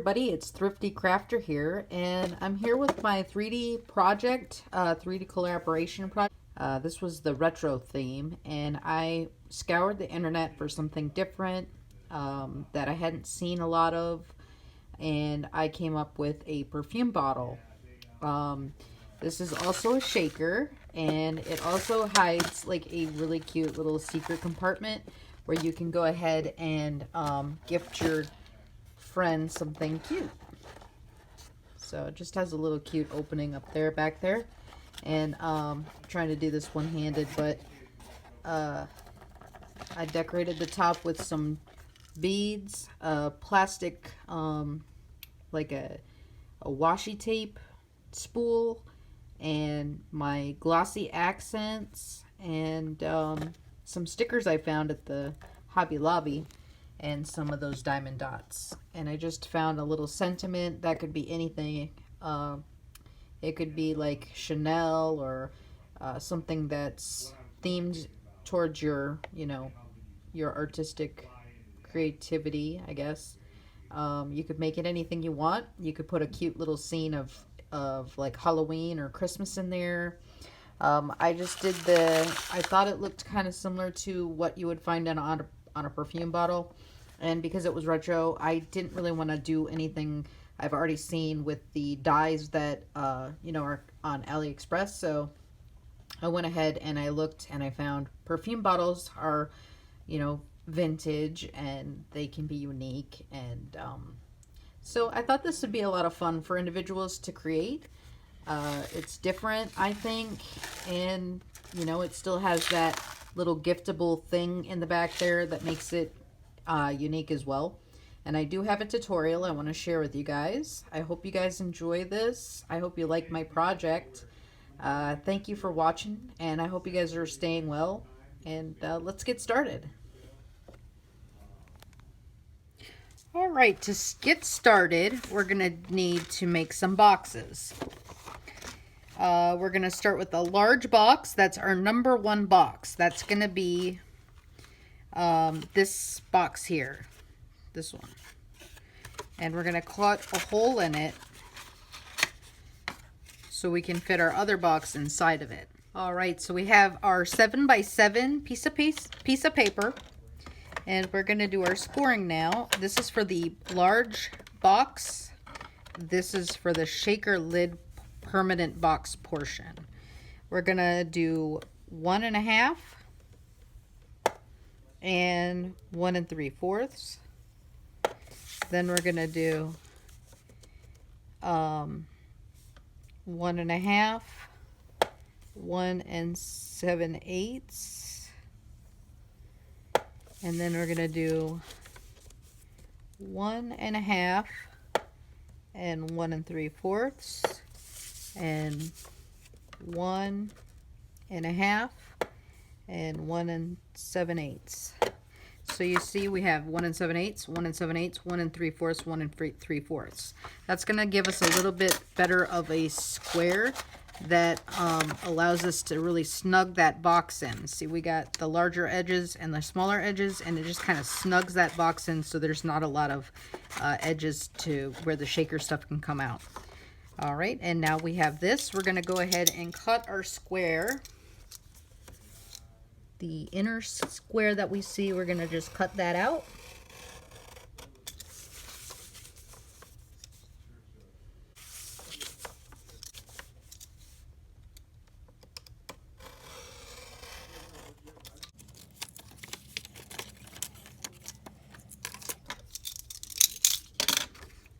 everybody, it's Thrifty Crafter here, and I'm here with my 3D project, 3D collaboration project. This was the retro theme, and I scoured the internet for something different that I hadn't seen a lot of, and I came up with a perfume bottle. This is also a shaker, and it also hides like a really cute little secret compartment where you can go ahead and gift your friend something cute. So it just has a little cute opening up there, back there, and trying to do this one-handed, but I decorated the top with some beads, plastic, like a washi tape spool, and my glossy accents, and some stickers I found at the Hobby Lobby, and some of those diamond dots. And I just found a little sentiment that could be anything. It could be like Chanel, or something that's themed towards your, your artistic creativity, I guess. You could make it anything you want. You could put a cute little scene of like Halloween or Christmas in there. I just did I thought it looked kind of similar to what you would find on a perfume bottle, and because it was retro, I didn't really want to do anything I've already seen with the dyes that are on AliExpress. So I went ahead and I looked, and I found perfume bottles are vintage, and they can be unique, and so I thought this would be a lot of fun for individuals to create. It's different, I think, and it still has that little giftable thing in the back there that makes it unique as well. And I do have a tutorial I want to share with you guys. I hope you guys enjoy this. I hope you like my project. Thank you for watching, and I hope you guys are staying well, and let's get started. All right, to get started, we're gonna need to make some boxes. We're gonna start with a large box. That's our number 1 box. That's gonna be this box here, this one. And we're gonna cut a hole in it so we can fit our other box inside of it. All right, so we have our 7x7 piece of paper. And we're going to do our scoring now. This is for the large box. This is for the shaker lid permanent box portion. We're going to do 1.5 and 1 3/4. Then we're going to do 1.5, 1 7/8. And then we're going to do 1.5 and 1 3/4, and 1.5 and 1 7/8. So you see we have 1 7/8, 1 7/8, 1 3/4, 1 3/4. That's going to give us a little bit better of a square that allows us to really snug that box in. See, we got the larger edges and the smaller edges, and it just kind of snugs that box in, so there's not a lot of edges to where the shaker stuff can come out. All right, and now we have this. We're going to go ahead and cut our square. The inner square that we see, we're going to just cut that out.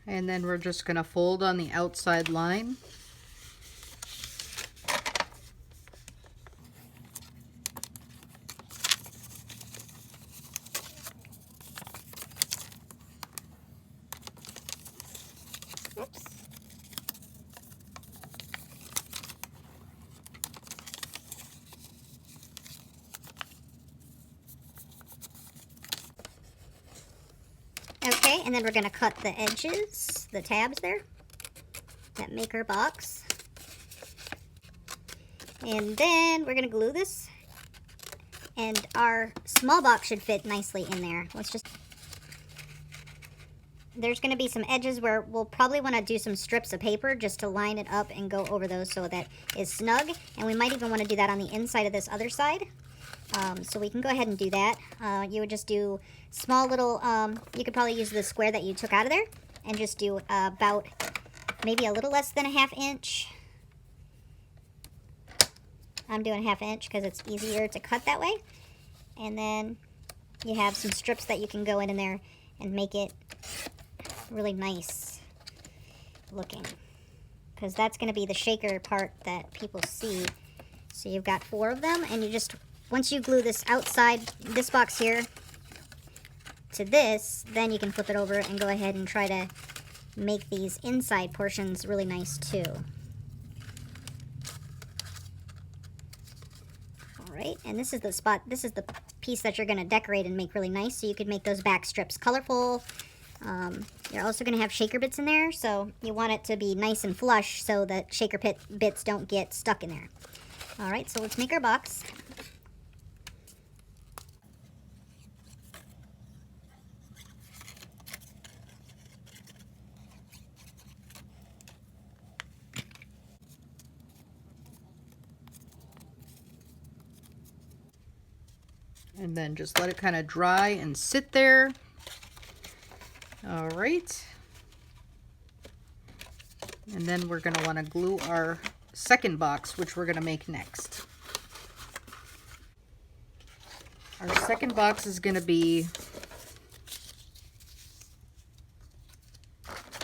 And then we're just going to fold on the outside line. Oops. Okay, and then we're going to cut the edges, the tabs there, that make our box. And then we're going to glue this, and our small box should fit nicely in there. Let's just... there's going to be some edges where we'll probably want to do some strips of paper just to line it up and go over those so that it's snug. And we might even want to do that on the inside of this other side. So we can go ahead and do that. You would just do small little, you could probably use the square that you took out of there and just do about maybe a little less than a 1/2 inch. I'm doing 1/2 inch because it's easier to cut that way. And then you have some strips that you can go in there and make it really nice looking, because that's going to be the shaker part that people see. So you've got 4 of them, and you just, once you glue this outside, this box here, to this, then you can flip it over and go ahead and try to make these inside portions really nice too. Alright, and this is the spot, this is the piece that you're going to decorate and make really nice, so you could make those back strips colorful. You're also going to have shaker bits in there, so you want it to be nice and flush so that shaker bits don't get stuck in there. Alright, so let's make our box. And then just let it kind of dry and sit there. All right. And then we're going to want to glue our second box, which we're going to make next. Our second box is going to be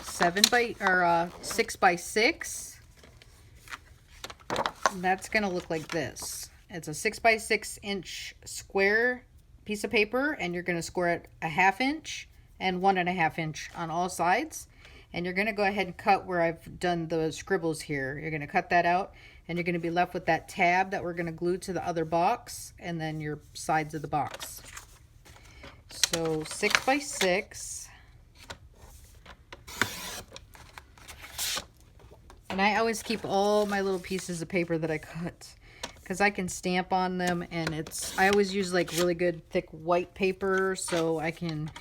6 by 6. And that's going to look like this. It's a 6 by 6 inch square piece of paper, and you're going to score it a 1/2 inch and 1.5 inch on all sides. And you're going to go ahead and cut where I've done the scribbles here. You're going to cut that out, and you're going to be left with that tab that we're going to glue to the other box, and then your sides of the box. So 6 by 6. And I always keep all my little pieces of paper that I cut, because I can stamp on them, and I always use like really good thick white paper, so I can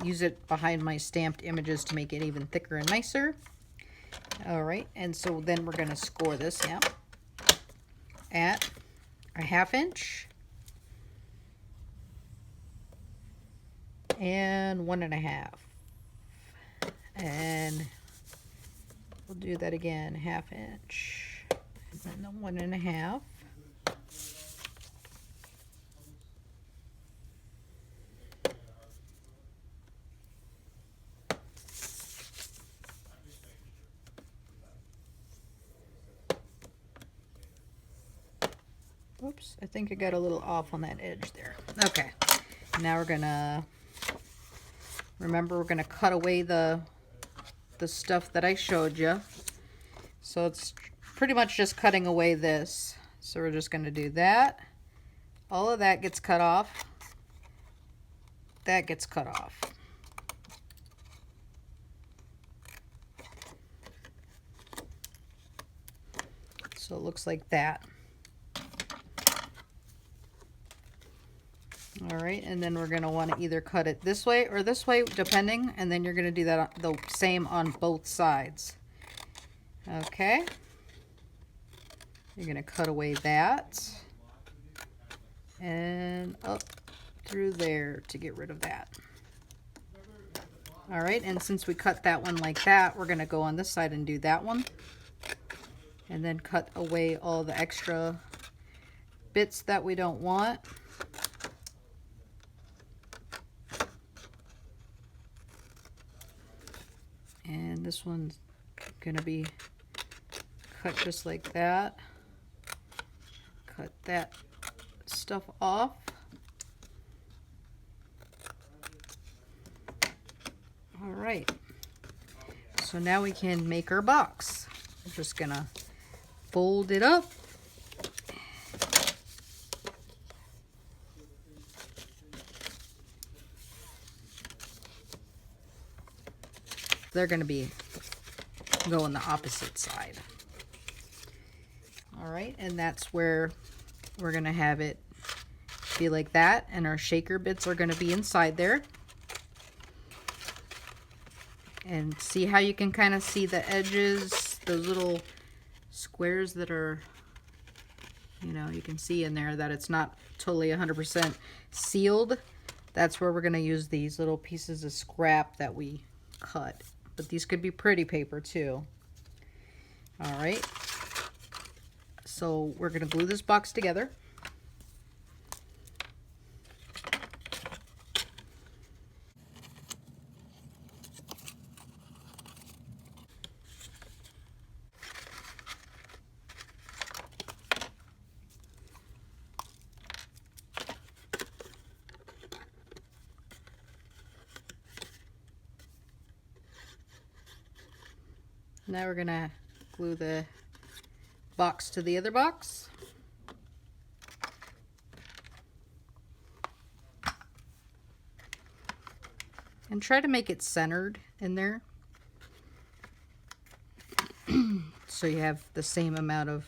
use it behind my stamped images to make it even thicker and nicer. All right, and so then we're going to score this at a 1/2 inch and 1.5, and we'll do that again, 1/2 inch. And then 1.5. Oops, I think I got a little off on that edge there. Okay, now we're gonna, remember, we're gonna cut away the stuff that I showed you. So it's pretty much just cutting away this. So we're just going to do that. All of that gets cut off. That gets cut off. So it looks like that. All right, and then we're going to want to either cut it this way or this way, depending, and then you're going to do that the same on both sides. Okay. You're going to cut away that and up through there to get rid of that. All right, and since we cut that one like that, we're going to go on this side and do that one. And then cut away all the extra bits that we don't want. And this one's going to be cut just like that. Cut that stuff off. All right. So now we can make our box. We're just going to fold it up. They're going to be going the opposite side. All right, and that's where we're going to have it be like that, and our shaker bits are going to be inside there. And see how you can kind of see the edges, those little squares that are, you know, you can see in there that it's not totally 100% sealed. That's where we're going to use these little pieces of scrap that we cut. But these could be pretty paper too. All right. So we're going to glue this box together. Now we're going to glue the box to the other box. And try to make it centered in there. So you have the same amount of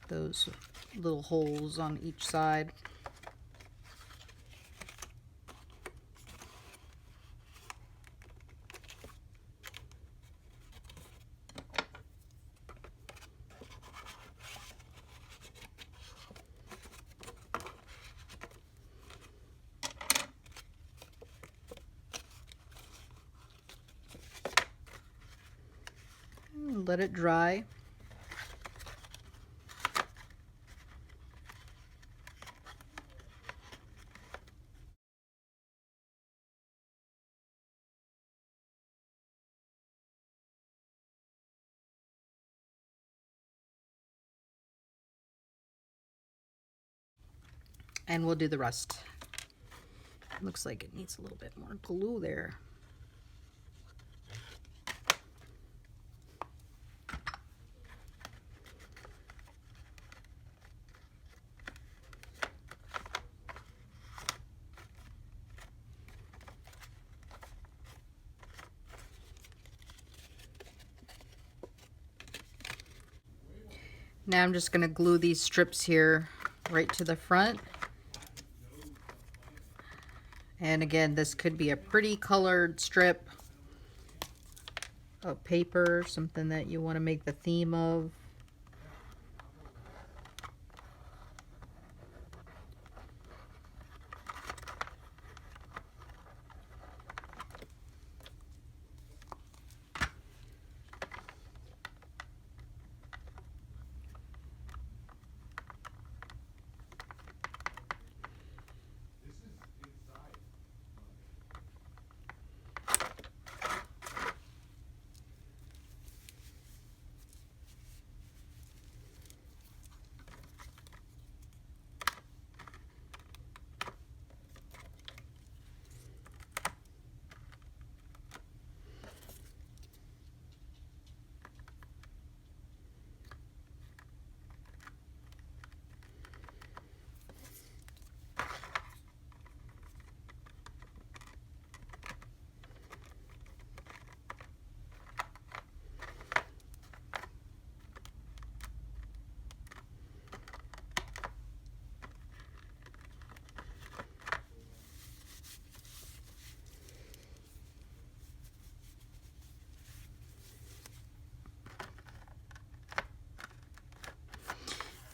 those little holes on each side. Let it dry. And we'll do the rest. Looks like it needs a little bit more glue there. Now I'm just going to glue these strips here right to the front. And again, this could be a pretty colored strip of paper, something that you want to make the theme of.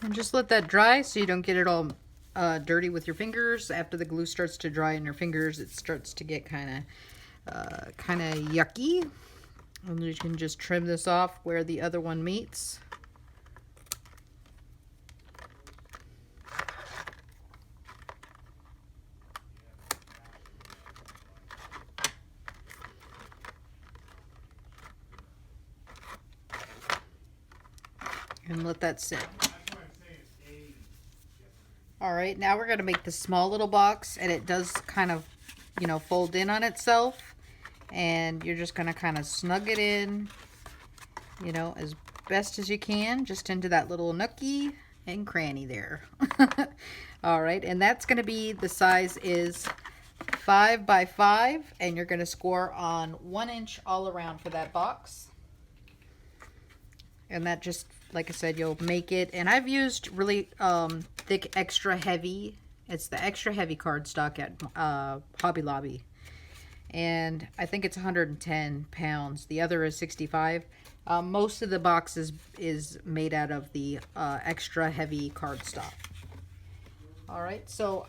And just let that dry so you don't get it all dirty with your fingers. After the glue starts to dry in your fingers, it starts to get kind of yucky. And you can just trim this off where the other one meets. And let that sit. All right, now we're gonna make this small little box, and it does kind of, you know, fold in on itself, and you're just gonna kind of snug it in, you know, as best as you can, just into that little nookie and cranny there. All right, and that's gonna be, the size is 5 by 5, and you're gonna score on 1 inch all around for that box. And that just, like I said, you'll make it. And I've used really thick, extra heavy. It's the extra heavy cardstock at Hobby Lobby. and I think it's 110 pounds. The other is 65. Most of the box is made out of the extra heavy cardstock. All right, so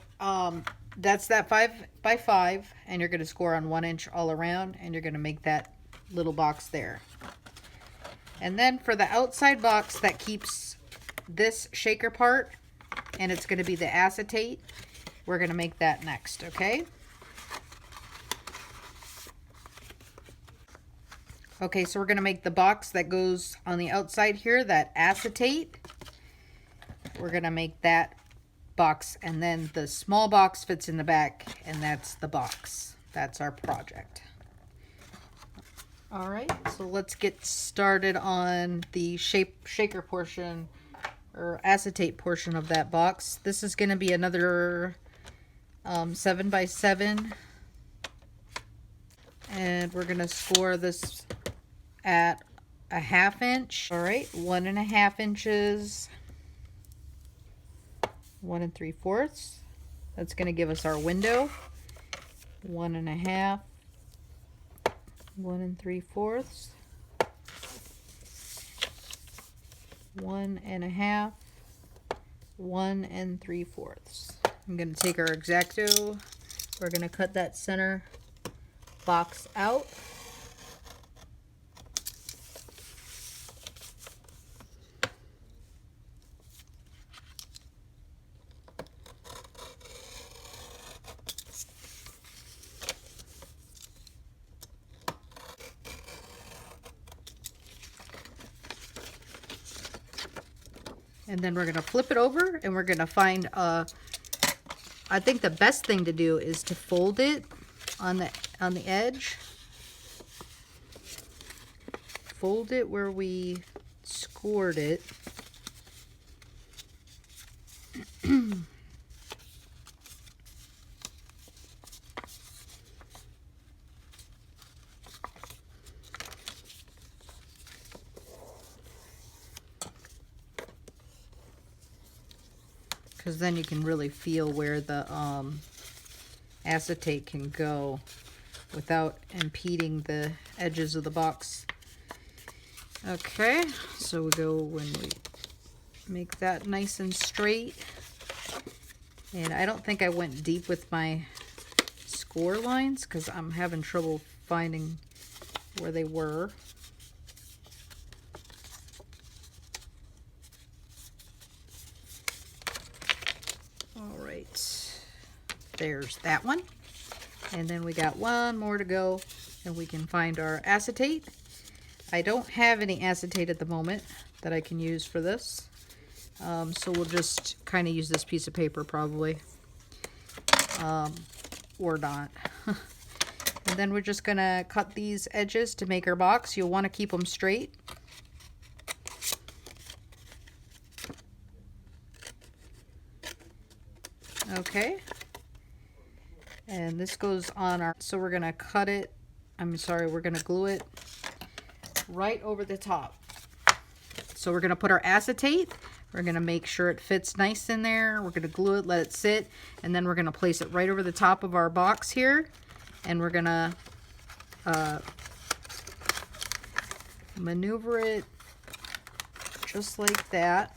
that's that 5x5, and you're going to score on 1 inch all around, and you're going to make that little box there. And then for the outside box that keeps this shaker part, and it's going to be the acetate, we're going to make that next, okay? Okay, so we're going to make the box that goes on the outside here, that acetate. We're going to make that box, and then the small box fits in the back, and that's the box. That's our project. All right, so let's get started on the shaker portion, or acetate portion of that box. This is going to be another 7x7, and we're going to score this at a 1/2 inch. All right, 1.5 inches, 1 3/4. That's going to give us our window. 1.5, 1 3/4, 1.5, 1 3/4. I'm going to take our X-Acto. We're going to cut that center box out. And then we're going to flip it over, and we're going to find, I think the best thing to do is to fold it on the edge. Fold it where we scored it. Because then you can really feel where the acetate can go without impeding the edges of the box. Okay, so we go when we make that nice and straight. And I don't think I went deep with my score lines because I'm having trouble finding where they were. There's that one, and then we got one more to go, and we can find our acetate. I don't have any acetate at the moment that I can use for this, so we'll just kind of use this piece of paper probably, or not. And then we're just gonna cut these edges to make our box. You'll want to keep them straight. Okay. And this goes on our, so we're going to cut it, we're going to glue it right over the top. So we're going to put our acetate, we're going to make sure it fits nice in there, we're going to glue it, let it sit, and then we're going to place it right over the top of our box here, and we're going to maneuver it just like that.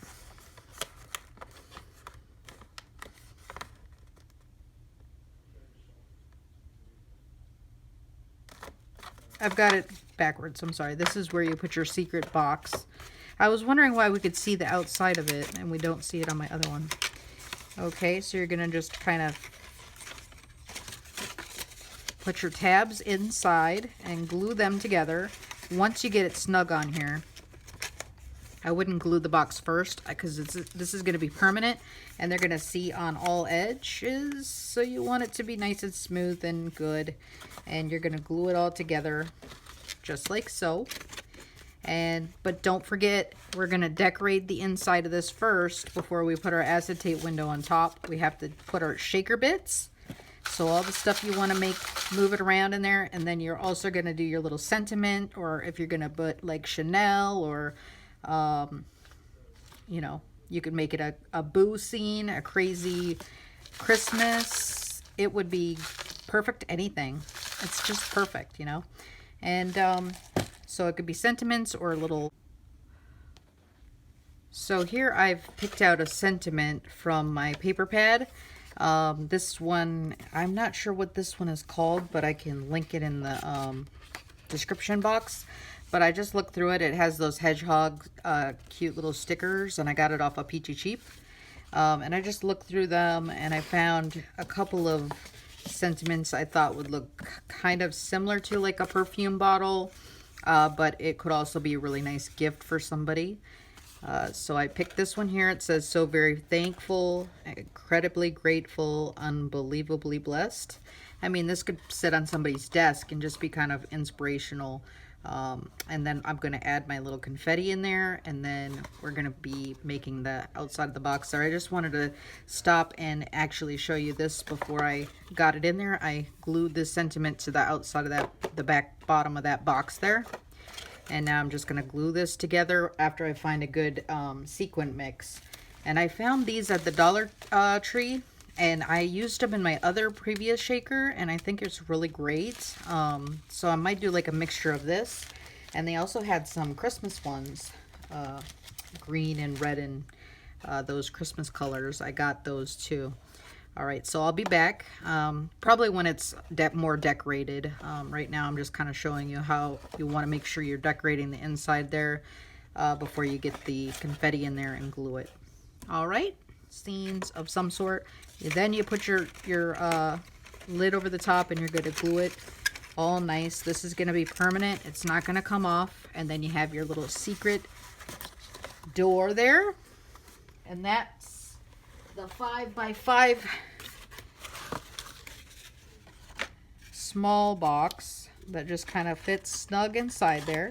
I've got it backwards, I'm sorry. This is where you put your secret box. I was wondering why we could see the outside of it and we don't see it on my other one. Okay, so you're gonna just kind of put your tabs inside and glue them together. Once you get it snug on here, I wouldn't glue the box first because this is gonna be permanent and they're gonna see on all edges. So you want it to be nice and smooth and good. And you're gonna glue it all together just like so. But don't forget, we're gonna decorate the inside of this first before we put our acetate window on top. We have to put our shaker bits. So all the stuff you wanna make, move it around in there. And then you're also gonna do your little sentiment, or if you're gonna put like Chanel or, you know, you could make it a boo scene, a crazy Christmas. It would be perfect anything. It's just perfect, you know. And so it could be sentiments or a little. So here I've picked out a sentiment from my paper pad. This one, I'm not sure what this one is called, but I can link it in the description box. But I just looked through it. It has those hedgehog cute little stickers, and I got it off of Peachy Cheap. And I just looked through them, and I found a couple of sentiments I thought would look kind of similar to like a perfume bottle, but it could also be a really nice gift for somebody. So I picked this one here. It says, "So very thankful, incredibly grateful, unbelievably blessed." I mean, this could sit on somebody's desk and just be kind of inspirational. And then I'm going to add my little confetti in there, and then we're going to be making the outside of the box there. I just wanted to stop and actually show you this before I got it in there. I glued this sentiment to the outside of the back bottom of that box there. And now I'm just going to glue this together after I find a good sequin mix. And I found these at the Dollar Tree, and I used them in my other previous shaker, and I think it's really great. So I might do like a mixture of this. And they also had some Christmas ones, green and red, and those Christmas colors. I got those too. All right, so I'll be back probably when it's more decorated. Right now I'm just kind of showing you how you want to make sure you're decorating the inside there before you get the confetti in there and glue it. All right, scenes of some sort. Then you put your lid over the top, and you're going to glue it all nice. This is going to be permanent. It's not going to come off. And then you have your little secret door there. And that's the 5x5 small box that just kind of fits snug inside there.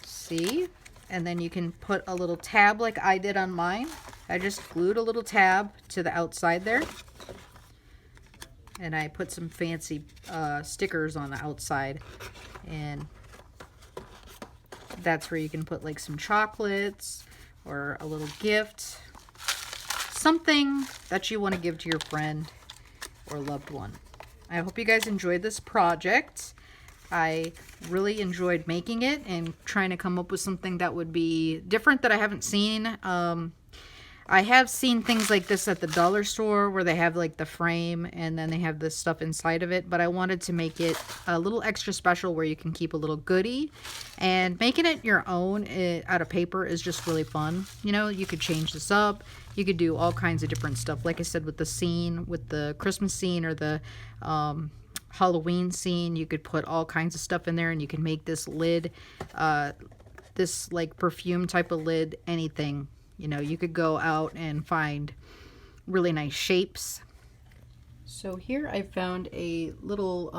See? And then you can put a little tab like I did on mine. I just glued a little tab to the outside there. And I put some fancy stickers on the outside. And that's where you can put like some chocolates or a little gift. Something that you want to give to your friend or loved one. I hope you guys enjoyed this project. I really enjoyed making it and trying to come up with something that would be different that I haven't seen. I have seen things like this at the dollar store where they have like the frame and then they have this stuff inside of it, but I wanted to make it a little extra special where you can keep a little goodie, and making it your own out of paper is just really fun. You know, you could change this up. You could do all kinds of different stuff. Like I said, with the scene, with the Christmas scene or the Halloween scene, you could put all kinds of stuff in there, and you can make this lid, this like perfume type of lid, anything. You know, you could go out and find really nice shapes. So here I found a little,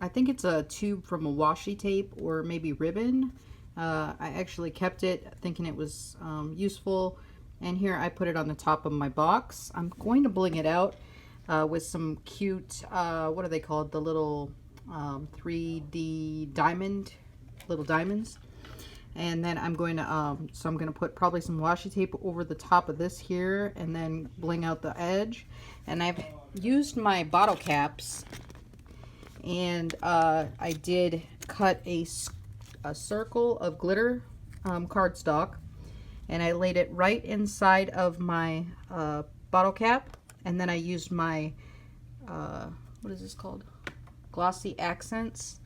I think it's a tube from a washi tape or maybe ribbon. I actually kept it thinking it was useful. And here I put it on the top of my box. I'm going to bling it out with some cute, what are they called? The little 3D diamond, little diamonds. And then I'm going to, so I'm going to put probably some washi tape over the top of this here and then bling out the edge. And I've used my bottle caps, and I did cut a circle of glitter cardstock, and I laid it right inside of my bottle cap. And then I used my, what is this called? Glossy accents.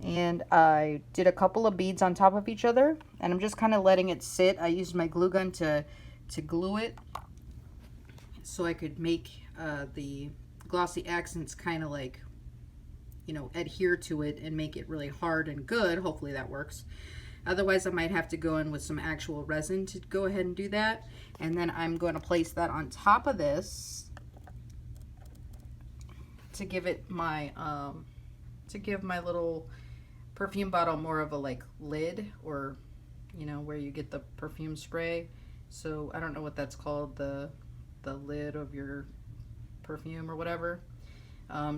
And I did a couple of beads on top of each other, and I'm just kind of letting it sit. I used my glue gun to glue it so I could make the glossy accents kind of like, you know, adhere to it and make it really hard and good. Hopefully that works. Otherwise I might have to go in with some actual resin to go ahead and do that. And then I'm going to place that on top of this to give it my my little perfume bottle more of a like lid, or you know, where you get the perfume spray. So I don't know what that's called, the lid of your perfume or whatever.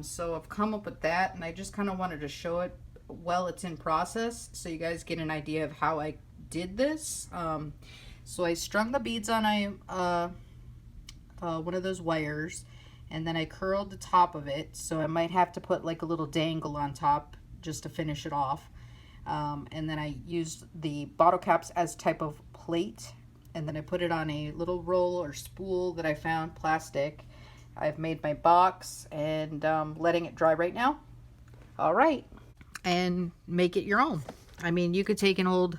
So I've come up with that, and I just kind of wanted to show it while it's in process so you guys get an idea of how I did this. So I strung the beads on one of those wires, and then I curled the top of it, so I might have to put like a little dangle on top just to finish it off. And then I used the bottle caps as type of plate, and then I put it on a little roll or spool that I found, plastic. I've made my box and letting it dry right now. All right, and make it your own. I mean, you could take an old,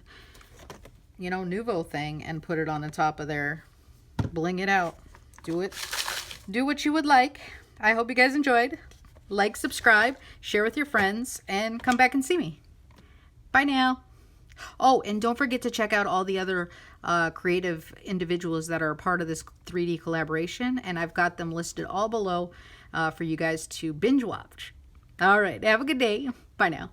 you know, Nouveau thing and put it on the top of there. Bling it out. Do what you would like. I hope you guys enjoyed. Like, subscribe, share with your friends, and come back and see me. Bye now. Oh, and don't forget to check out all the other creative individuals that are part of this 3D collaboration, and I've got them listed all below for you guys to binge watch. All right, have a good day. Bye now.